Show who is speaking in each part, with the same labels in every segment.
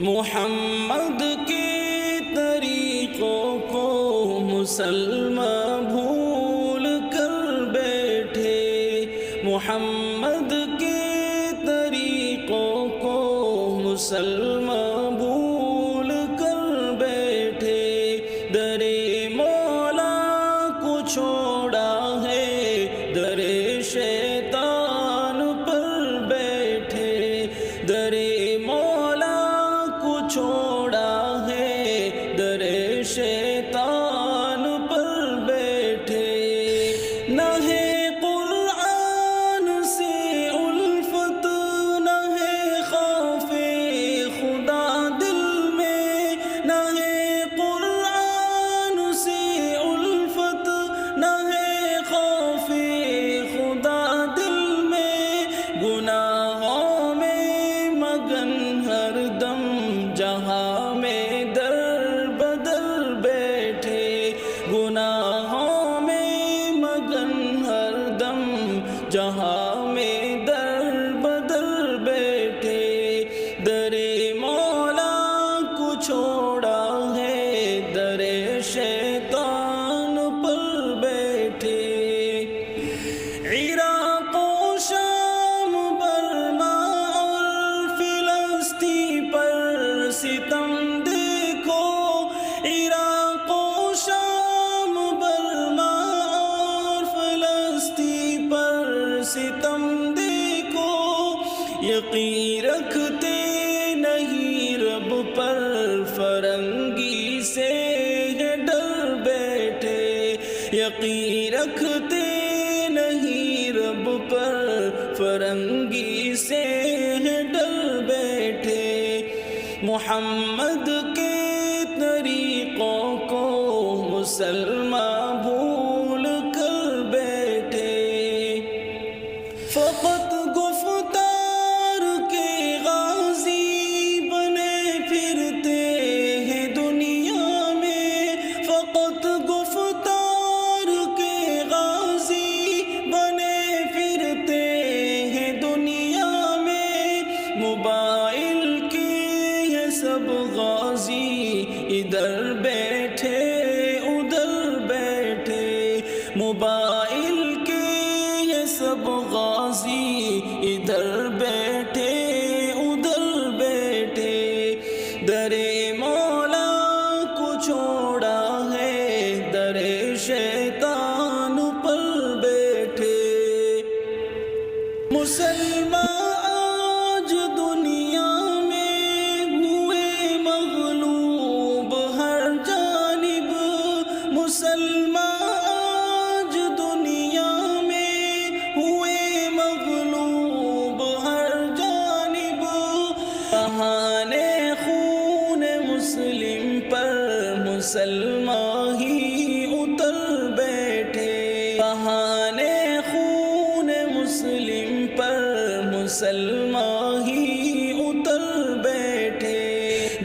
Speaker 1: محمد کے طریقوں کو مسلمان بھول کر بیٹھے، محمد کے طریقوں کو مسلمان بھول کر بیٹھے، در مولا کو چھوڑا ہے، در شیطان پر بیٹھے، در مولا کو چھوڑا ہے، در شیطان پر بیٹھے، نہ ہے قرآن سے الفت، نہ ہے خوف خدا دل میں، نہ ہے قرآن سے الفت، نہ ہے خوف خدا دل میں، گناہوں میں مگن ہر دم، جہاں میں در بدر بیٹھے، گناہوں میں مگن ہر دم، جہاں میں در بدر بیٹھے، در مولا کو چھوڑا ہے، در شیطان پر بیٹھے، عراق و شام برما اور فلسطین پر ستم دیکھو، عراق و شام برما اور فلسطین پر ستم دیکھو، یقین رکھتے نہیں رب پر، فرنگی سے ہے ڈر بیٹھے، یقین رکھتے نہیں رب پر، فرنگی سے ہے ڈر بیٹھے، محمد کے طریقوں کو مسلمان بھول کر بیٹھے، فقط گفتار کے غازی بنے پھرتے ہیں دنیا میں، فقط گفتار کے غازی بنے پھرتے ہیں دنیا میں، موبائل کے یہ سب غازی ادھر بیٹھے ادھر بیٹھے، موبائل کے یہ سب غازی ادھر بیٹھے ادھر بیٹھے، در مولا کو چھوڑا ہے، در شیطان پر بیٹھے، مسلمان آج دنیا میں ہوئے مغلوب ہر جانب، مسلمان آج دنیا میں ہوئے مغلوب ہر جانب، بہانے خون مسلم پر مسلمان ہی اتر بیٹھے، بہانے خون مسلم پر مسلمان ہی اتر بیٹھے،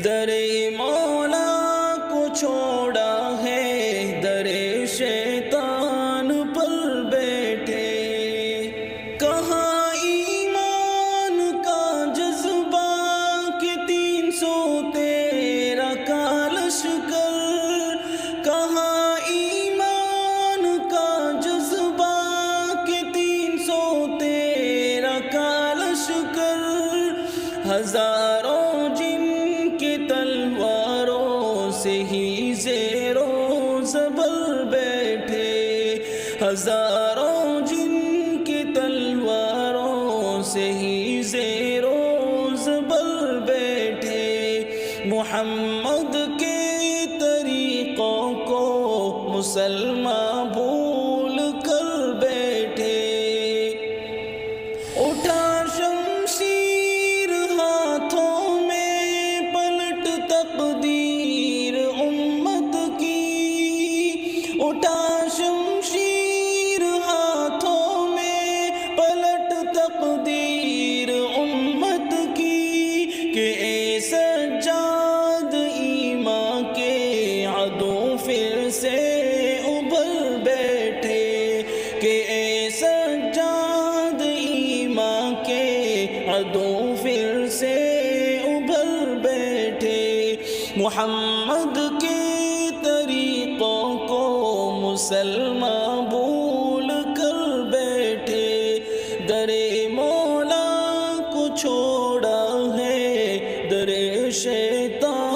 Speaker 1: در مولا کو چھوڑا ہے، در شیطان پر بیٹھے، کہاں ایمان کا جذبہ کہ 313 کا لشکر، کہاں ایمان کا جذبہ کہ 313 کا لشکر، ہزاروں جن کے تلواروں سے ہی زیر و زبر بیٹھے، ہزاروں جن کے تلواروں سے ہی زیر و زبر بیٹھے، محمد کے طریقوں کو مسلمان بھول کر بیٹھے، اٹھا شمشیر ہاتھوں میں پلٹ تقدیر امت کی، اٹھا شمشیر ہاتھوں میں پلٹ تقدیر امت کی، کہ اے سجاد ایمان کے عدو پھر سے ابھر محمد کے طریقوں کو مسلمان بھول کر بیٹھے، در مولا کو چھوڑا ہے، در شیطان